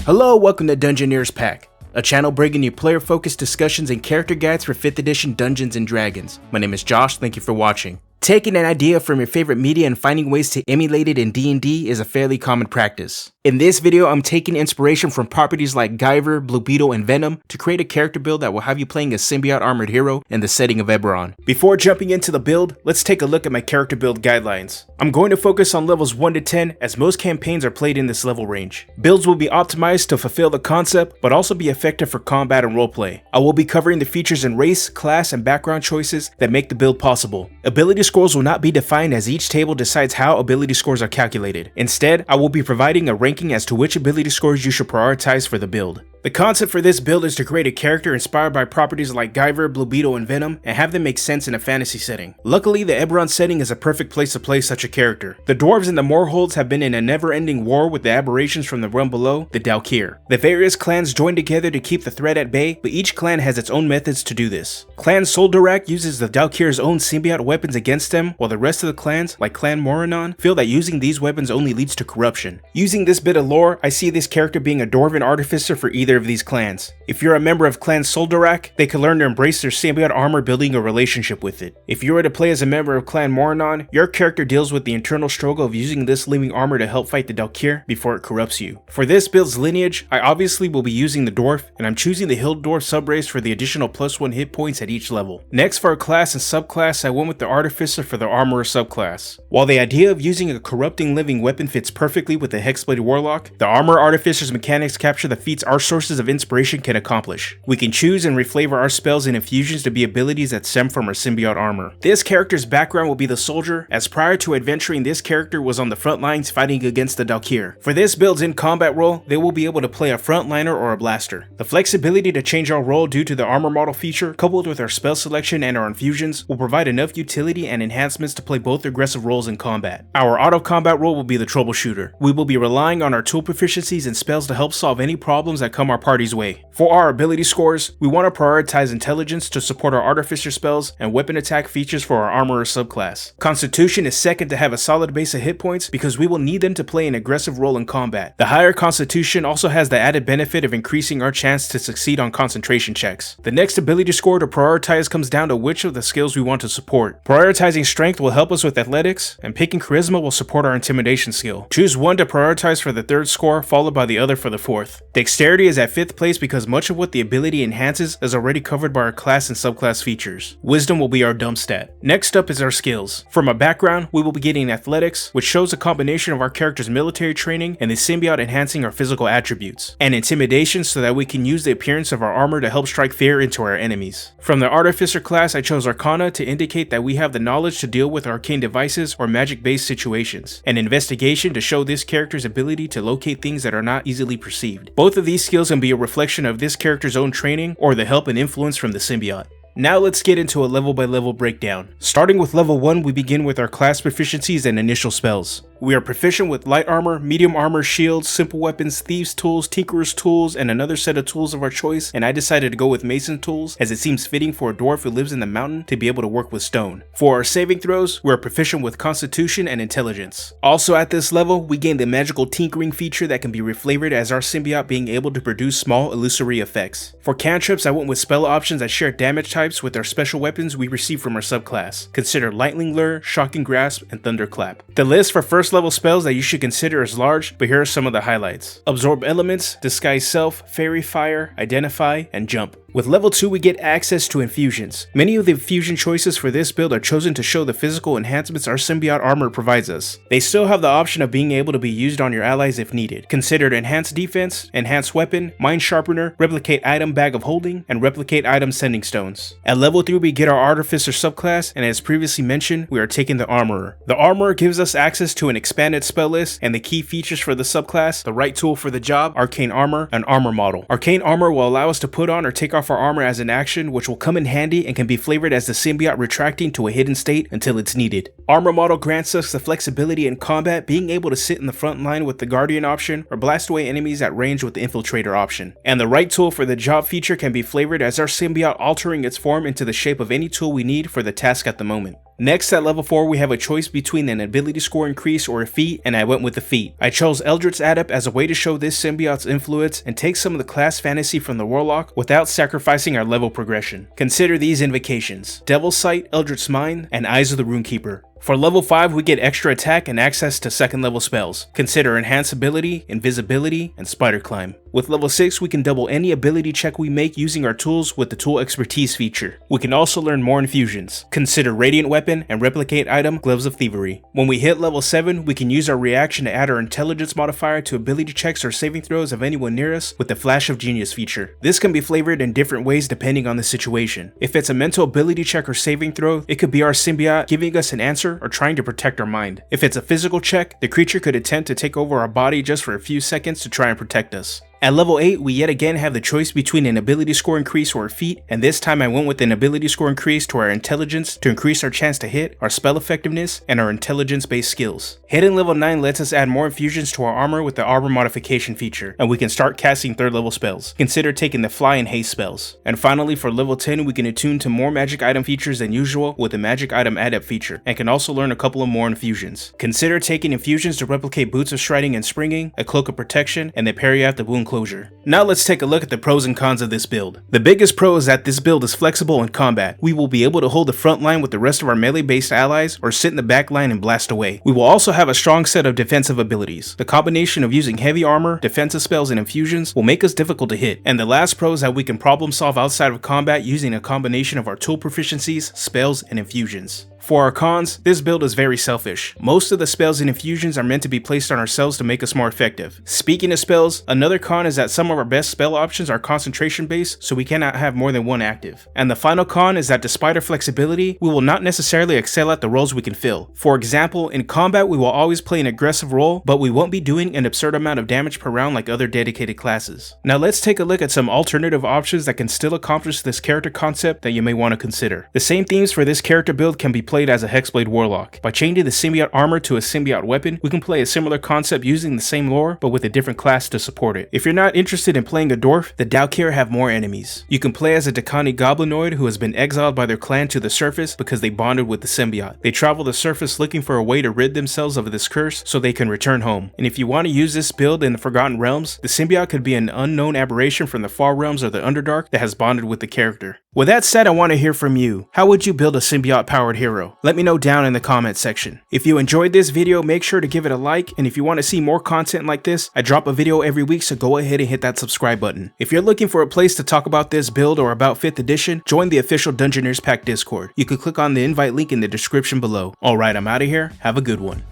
Hello, welcome to Dungeoneers Pack, a channel bringing you player-focused discussions and character guides for 5th edition Dungeons & Dragons. My name is Josh, thank you for watching. Taking an idea from your favorite media and finding ways to emulate it in D&D is a fairly common practice. In this video, I'm taking inspiration from properties like Guyver, Blue Beetle, and Venom to create a character build that will have you playing a Symbiote Armored Hero in the setting of Eberron. Before jumping into the build, let's take a look at my character build guidelines. I'm going to focus on levels 1 to 10 as most campaigns are played in this level range. Builds will be optimized to fulfill the concept, but also be effective for combat and roleplay. I will be covering the features in race, class, and background choices that make the build possible. Ability scores will not be defined as each table decides how ability scores are calculated. Instead, I will be providing a ranking as to which ability scores you should prioritize for the build. The concept for this build is to create a character inspired by properties like Guyver, Blue Beetle, and Venom, and have them make sense in a fantasy setting. Luckily, the Eberron setting is a perfect place to play such a character. The dwarves and the Moorholds have been in a never-ending war with the aberrations from the realm below, the Daelkyr. The various clans join together to keep the threat at bay, but each clan has its own methods to do this. Clan Soldarak uses the Daelkyr's own symbiote weapons against them, while the rest of the clans, like Clan Moranon, feel that using these weapons only leads to corruption. Using this bit of lore, I see this character being a dwarven artificer for either of these clans. If you're a member of Clan Soldarak, they can learn to embrace their symbiote armor, building a relationship with it. If you were to play as a member of Clan Moranon, your character deals with the internal struggle of using this living armor to help fight the Daelkyr before it corrupts you. For this build's lineage, I obviously will be using the dwarf, and I'm choosing the hill dwarf subrace for the additional +1 hit points at each level. Next, for a class and subclass, I went with the artificer for the armorer subclass. While the idea of using a corrupting living weapon fits perfectly with the hexblade warlock, the armorer artificer's mechanics capture the feats our sources of inspiration can accomplish. We can choose and reflavor our spells and infusions to be abilities that stem from our symbiote armor. This character's background will be the soldier, as prior to adventuring, this character was on the front lines fighting against the Daelkyr. For this build's in combat role, they will be able to play a frontliner or a blaster. The flexibility to change our role due to the armor model feature, coupled with our spell selection and our infusions, will provide enough utility and enhancements to play both aggressive roles in combat. Our auto combat role will be the troubleshooter. We will be relying on our tool proficiencies and spells to help solve any problems that come our party's way. For our ability scores, we want to prioritize intelligence to support our artificer spells and weapon attack features for our armorer subclass. Constitution is second to have a solid base of hit points because we will need them to play an aggressive role in combat. The higher constitution also has the added benefit of increasing our chance to succeed on concentration checks. The next ability score to prioritize comes down to which of the skills we want to support. Prioritizing strength will help us with athletics, and picking charisma will support our intimidation skill. Choose one to prioritize for the third score, followed by the other for the fourth. Dexterity is at 5th place because much of what the ability enhances is already covered by our class and subclass features. Wisdom will be our dump stat. Next up is our skills. From a background, we will be getting athletics, which shows a combination of our character's military training and the symbiote enhancing our physical attributes, and intimidation so that we can use the appearance of our armor to help strike fear into our enemies. From the artificer class, I chose Arcana to indicate that we have the knowledge to deal with arcane devices or magic-based situations, and investigation to show this character's ability to locate things that are not easily perceived. Both of these skills can be a reflection of this character's own training or the help and influence from the symbiote. Now let's get into a level by level breakdown. Starting with level 1, we begin with our class proficiencies and initial spells. We are proficient with light armor, medium armor, shields, simple weapons, thieves tools, tinkerer's tools, and another set of tools of our choice, and I decided to go with mason tools as it seems fitting for a dwarf who lives in the mountain to be able to work with stone. For our saving throws, we are proficient with constitution and intelligence. Also at this level, we gain the magical tinkering feature that can be reflavored as our symbiote being able to produce small illusory effects. For cantrips, I went with spell options that share damage types with our special weapons we receive from our subclass. Consider Lightning Lure, Shocking Grasp, and Thunderclap. The list for first level spells that you should consider is large, but here are some of the highlights. Absorb Elements, Disguise Self, Fairy Fire, Identify, and Jump. With level 2, we get access to infusions. Many of the infusion choices for this build are chosen to show the physical enhancements our symbiote armor provides us. They still have the option of being able to be used on your allies if needed. Considered Enhanced Defense, Enhanced Weapon, Mind Sharpener, Replicate Item Bag of Holding, and Replicate Item Sending Stones. At level 3, we get our Artificer subclass, and as previously mentioned, we are taking the Armorer. The Armorer gives us access to an expanded spell list and the key features for the subclass, the right tool for the job, Arcane Armor, and Armor Model. Arcane Armor will allow us to put on or take off our armor as an action, which will come in handy and can be flavored as the symbiote retracting to a hidden state until it's needed. Armor Model grants us the flexibility in combat, being able to sit in the front line with the Guardian option or blast away enemies at range with the Infiltrator option. And the right tool for the job feature can be flavored as our symbiote altering its form into the shape of any tool we need for the task at the moment. Next at level 4 we have a choice between an ability score increase or a feat, and I went with the feat. I chose Eldritch Adept as a way to show this symbiote's influence and take some of the class fantasy from the Warlock without sacrificing our level progression. Consider these invocations: Devil's Sight, Eldritch Mind, and Eyes of the Runekeeper. For level 5 we get extra attack and access to second level spells. Consider Enhance Ability, Invisibility, and Spider Climb. With level 6 we can double any ability check we make using our tools with the Tool Expertise feature. We can also learn more infusions. Consider Radiant Weapon and Replicate Item, Gloves of Thievery. When we hit level 7 we can use our reaction to add our intelligence modifier to ability checks or saving throws of anyone near us with the Flash of Genius feature. This can be flavored in different ways depending on the situation. If it's a mental ability check or saving throw, it could be our symbiote giving us an answer or trying to protect our mind. If it's a physical check, the creature could attempt to take over our body just for a few seconds to try and protect us. At level 8, we yet again have the choice between an ability score increase or a feat, and this time I went with an ability score increase to our intelligence to increase our chance to hit, our spell effectiveness, and our intelligence based skills. Hitting level 9 lets us add more infusions to our armor with the armor modification feature, and we can start casting 3rd level spells. Consider taking the fly and haste spells. And finally for level 10 we can attune to more magic item features than usual with the magic item adept feature, and can also learn a couple of more infusions. Consider taking infusions to replicate Boots of Striding and Springing, a Cloak of Protection, and the Parry After Wound Closure. Now let's take a look at the pros and cons of this build. The biggest pro is that this build is flexible in combat. We will be able to hold the front line with the rest of our melee based allies or sit in the back line and blast away. We will also have a strong set of defensive abilities. The combination of using heavy armor, defensive spells, and infusions will make us difficult to hit. And the last pro is that we can problem solve outside of combat using a combination of our tool proficiencies, spells, and infusions. For our cons, this build is very selfish. Most of the spells and infusions are meant to be placed on ourselves to make us more effective. Speaking of spells, another con is that some of our best spell options are concentration based, so we cannot have more than one active. And the final con is that despite our flexibility, we will not necessarily excel at the roles we can fill. For example, in combat we will always play an aggressive role, but we won't be doing an absurd amount of damage per round like other dedicated classes. Now let's take a look at some alternative options that can still accomplish this character concept that you may want to consider. The same themes for this character build can be played as a Hexblade Warlock. By changing the symbiote armor to a symbiote weapon, we can play a similar concept using the same lore, but with a different class to support it. If you're not interested in playing a dwarf, the Daelkyr have more enemies. You can play as a Dakani Goblinoid who has been exiled by their clan to the surface because they bonded with the symbiote. They travel the surface looking for a way to rid themselves of this curse so they can return home. And if you want to use this build in the Forgotten Realms, the symbiote could be an unknown aberration from the far realms of the Underdark that has bonded with the character. With that said, I want to hear from you. How would you build a symbiote powered hero? Let me know down in the comments section. If you enjoyed this video, make sure to give it a like, and if you want to see more content like this, I drop a video every week, so go ahead and hit that subscribe button. If you're looking for a place to talk about this build or about 5th edition, join the official Dungeoneers Pack Discord. You can click on the invite link in the description below. Alright, I'm out of here. Have a good one.